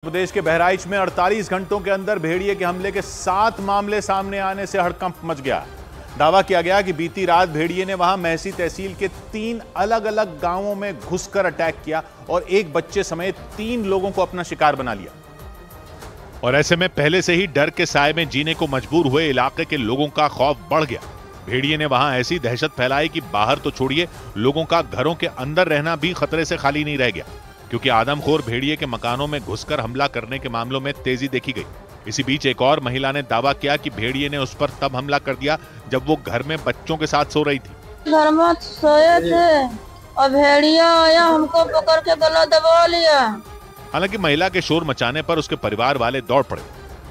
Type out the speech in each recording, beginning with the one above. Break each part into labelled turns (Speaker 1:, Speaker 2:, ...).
Speaker 1: प्रदेश के बहराइच में 48 घंटों के अंदर भेड़िए के हमले के 7 मामले सामने आने से हड़कंप मच गया। दावा किया गया कि बीती रात भेड़िए ने वहां महसी तहसील के 3 अलग अलग गांवों में घुसकर अटैक किया और एक बच्चे समेत 3 लोगों को अपना शिकार बना लिया। और ऐसे में पहले से ही डर के साए में जीने को मजबूर हुए इलाके के लोगों का खौफ बढ़ गया। भेड़िए ने वहां ऐसी दहशत फैलाई कि बाहर तो छोड़िए, लोगों का घरों के अंदर रहना भी खतरे से खाली नहीं रह गया, क्योंकि आदमखोर भेड़िए के मकानों में घुसकर हमला करने के मामलों में तेजी देखी गई। इसी बीच एक और महिला ने दावा किया कि भेड़िए ने उस पर तब हमला कर दिया जब वो घर में बच्चों के साथ सो रही थी।
Speaker 2: घर में सोए थे और भेड़िया आया, हमको पकड़ के गला दबा लिया।
Speaker 1: हालांकि महिला के शोर मचाने पर उसके परिवार वाले दौड़ पड़े।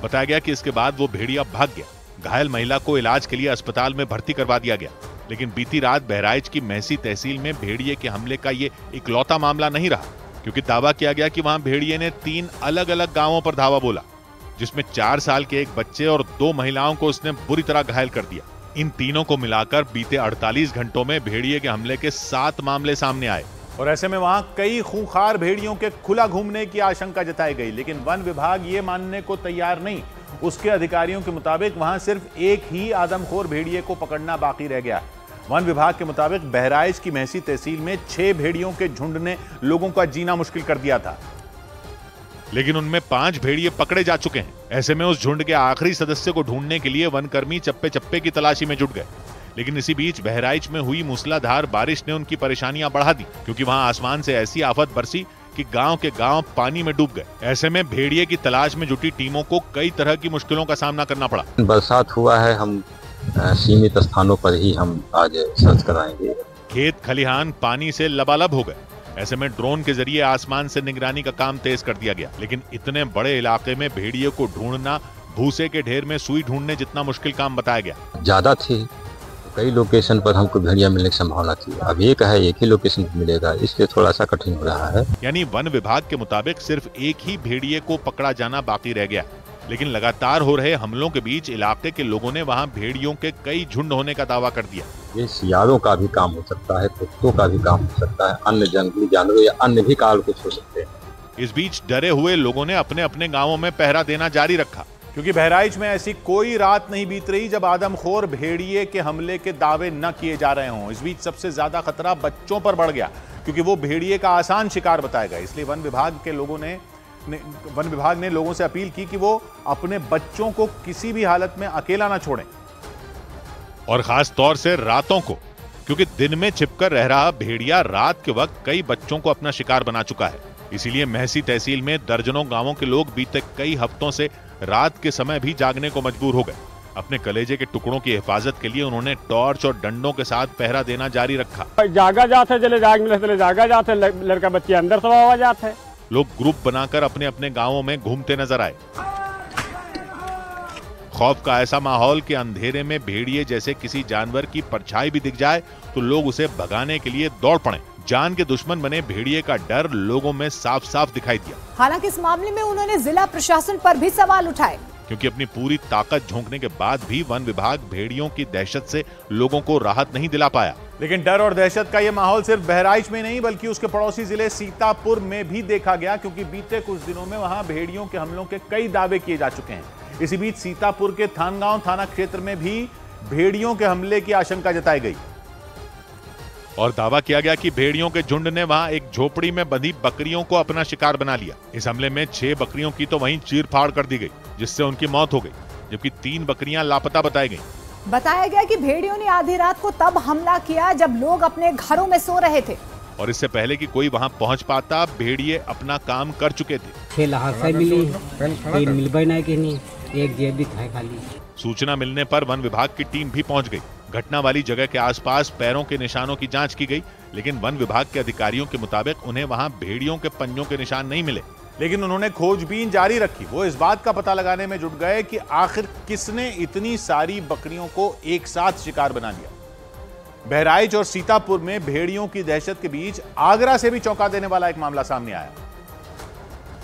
Speaker 1: बताया गया कि इसके बाद वो भेड़िया भाग गया। घायल महिला को इलाज के लिए अस्पताल में भर्ती करवा दिया गया। लेकिन बीती रात बहराइच की महसी तहसील में भेड़िए के हमले का ये इकलौता मामला नहीं रहा, क्योंकि दावा किया गया कि वहां भेड़िए ने 3 अलग अलग गांवों पर धावा बोला, जिसमें 4 साल के एक बच्चे और 2 महिलाओं को उसने बुरी तरह घायल कर दिया। इन तीनों को मिलाकर बीते 48 घंटों में भेड़िए के हमले के 7 मामले सामने आए। और ऐसे में वहां कई खूंखार भेड़ियों के खुला घूमने की आशंका जताई गई, लेकिन वन विभाग ये मानने को तैयार नहीं। उसके अधिकारियों के मुताबिक वहां सिर्फ एक ही आदमखोर भेड़िए को पकड़ना बाकी रह गया। वन विभाग के मुताबिक बहराइच की महसी तहसील में 6 भेड़ियों के झुंड ने लोगों का जीना मुश्किल कर दिया था, लेकिन उनमें 5 भेड़िए पकड़े जा चुके हैं। ऐसे में उस झुंड के आखिरी सदस्य को ढूंढने के लिए वनकर्मी चप्पे चप्पे की तलाशी में जुट गए। लेकिन इसी बीच बहराइच में हुई मूसलाधार बारिश ने उनकी परेशानियां बढ़ा दी, क्योंकि वहां आसमान से ऐसी आफत बरसी कि गांव के गांव पानी में डूब गए। ऐसे में भेड़िए की तलाश में जुटी टीमों को कई तरह की मुश्किलों का सामना करना पड़ा।
Speaker 3: बरसात हुआ है, हम सीमित स्थानों पर ही हम आज सर्च कराएंगे।
Speaker 1: खेत खलिहान पानी से लबालब हो गए। ऐसे में ड्रोन के जरिए आसमान से निगरानी का काम तेज कर दिया गया। लेकिन इतने बड़े इलाके में भेड़िए को ढूंढना भूसे के ढेर में सुई ढूंढने जितना मुश्किल काम बताया गया।
Speaker 3: ज्यादा थे, कई लोकेशन पर हमको भेड़िया मिलने की संभावना थी। अब एक है, एक ही लोकेशन पर मिलेगा, इसलिए थोड़ा सा कठिन हो रहा है।
Speaker 1: यानी वन विभाग के मुताबिक सिर्फ एक ही भेड़िए को पकड़ा जाना बाकी रह गया। लेकिन लगातार हो रहे हमलों के बीच इलाके के लोगों ने वहां भेड़ियों के कई झुंड होने का दावा कर दिया।
Speaker 3: ये सियारों का भी काम हो सकता है, कुत्तों का भी काम हो सकता है, अन्य जंगली जानवर या अन्य भी काल कुछ हो सकते हैं।
Speaker 1: इस बीच डरे हुए लोगों ने अपने अपने गांवों में पहरा देना जारी रखा, क्योंकि बहराइच में ऐसी कोई रात नहीं बीत रही जब आदमखोर भेड़िए के हमले के दावे न किए जा रहे हों। इस बीच सबसे ज्यादा खतरा बच्चों पर बढ़ गया, क्योंकि वो भेड़िए का आसान शिकार बताया गया। इसलिए वन विभाग ने लोगों से अपील की कि वो अपने बच्चों को किसी भी हालत में अकेला ना छोड़ें, और खास तौर से रातों को, क्योंकि दिन में छिपकर रह रहा भेड़िया रात के वक्त कई बच्चों को अपना शिकार बना चुका है। इसीलिए महसी तहसील में दर्जनों गांवों के लोग बीते कई हफ्तों से रात के समय भी जागने को मजबूर हो गए। अपने कलेजे के टुकड़ों की हिफाजत के लिए उन्होंने टॉर्च और डंडों के साथ पहरा देना जारी रखा।
Speaker 4: जागा जाते चले जाग मिले चले जागा जाते, लड़का बच्चे अंदर सवा हुआ जाते।
Speaker 1: लोग ग्रुप बनाकर अपने अपने गांवों में घूमते नजर आए। खौफ का ऐसा माहौल कि अंधेरे में भेड़िए जैसे किसी जानवर की परछाई भी दिख जाए तो लोग उसे भगाने के लिए दौड़ पड़े। जान के दुश्मन बने भेड़िए का डर लोगों में साफ साफ दिखाई दिया।
Speaker 5: हालांकि इस मामले में उन्होंने जिला प्रशासन पर भी सवाल उठाए,
Speaker 1: क्योंकि अपनी पूरी ताकत झोंकने के बाद भी वन विभाग भेड़ियों की दहशत से लोगों को राहत नहीं दिला पाया। लेकिन डर और दहशत का यह माहौल सिर्फ बहराइच में नहीं बल्कि उसके पड़ोसी जिले सीतापुर में भी देखा गया, क्योंकि बीते कुछ दिनों में वहां भेड़ियों के हमलों के कई दावे किए जा चुके हैं। इसी बीच सीतापुर के थानगांव थाना क्षेत्र में भी भेड़ियों के हमले की आशंका जताई गई और दावा किया गया कि भेड़ियों के झुंड ने वहां एक झोपड़ी में बंधी बकरियों को अपना शिकार बना लिया। इस हमले में 6 बकरियों की तो वहीं चीर-फाड़ कर दी गई, जिससे उनकी मौत हो गई, जबकि 3 बकरियां लापता बताई गई।
Speaker 5: बताया गया कि भेड़ियों ने आधी रात को तब हमला किया जब लोग अपने घरों में सो रहे थे,
Speaker 1: और इससे पहले कि कोई वहां पहुंच पाता भेड़िए अपना काम कर चुके थे।
Speaker 6: एक जेब भी था खाली।
Speaker 1: सूचना मिलने पर वन विभाग की टीम भी पहुंच गई। घटना वाली जगह के आसपास पैरों के निशानों की जांच की गई, लेकिन वन विभाग के अधिकारियों के मुताबिक उन्हें वहां भेड़ियों के पंजों के निशान नहीं मिले। लेकिन उन्होंने खोजबीन जारी रखी। वो इस बात का पता लगाने में जुट गए कि आखिर किसने इतनी सारी बकरियों को एक साथ शिकार बना लिया। बहराइच और सीतापुर में भेड़ियों की दहशत के बीच आगरा से भी चौंका देने वाला एक मामला सामने आया,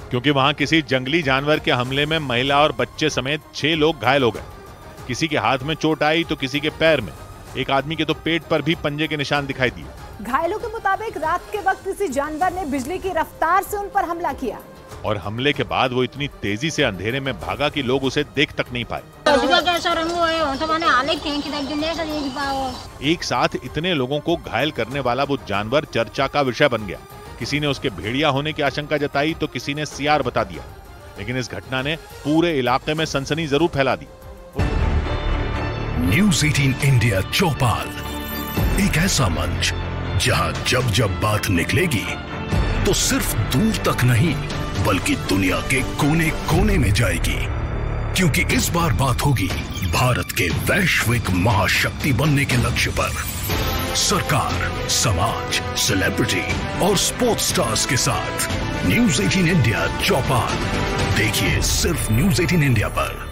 Speaker 1: क्योंकि वहां किसी जंगली जानवर के हमले में महिला और बच्चे समेत 6 लोग घायल हो गए। किसी के हाथ में चोट आई तो किसी के पैर में, एक आदमी के तो पेट पर भी पंजे के निशान दिखाई दिए।
Speaker 5: घायलों के मुताबिक रात के वक्त किसी जानवर ने बिजली की रफ्तार से उन पर हमला किया।
Speaker 1: और हमले के बाद वो इतनी तेजी से अंधेरे में भागा कि लोग उसे देख तक नहीं पाए। एक साथ इतने लोगों को घायल करने वाला वो जानवर चर्चा का विषय बन गया। किसी ने उसके भेड़िया होने की आशंका जताई तो किसी ने सियार बता दिया, लेकिन इस घटना ने पूरे इलाके में सनसनी जरूर फैला दी।
Speaker 7: न्यूज़ 18 इंडिया चौपाल, एक ऐसा मंच जहां जब जब बात निकलेगी तो सिर्फ दूर तक नहीं बल्कि दुनिया के कोने कोने में जाएगी, क्योंकि इस बार बात होगी भारत के वैश्विक महाशक्ति बनने के लक्ष्य पर। सरकार, समाज, सेलिब्रिटी और स्पोर्ट्स स्टार्स के साथ न्यूज़ 18 इंडिया चौपाल देखिए सिर्फ न्यूज़ 18 इंडिया पर।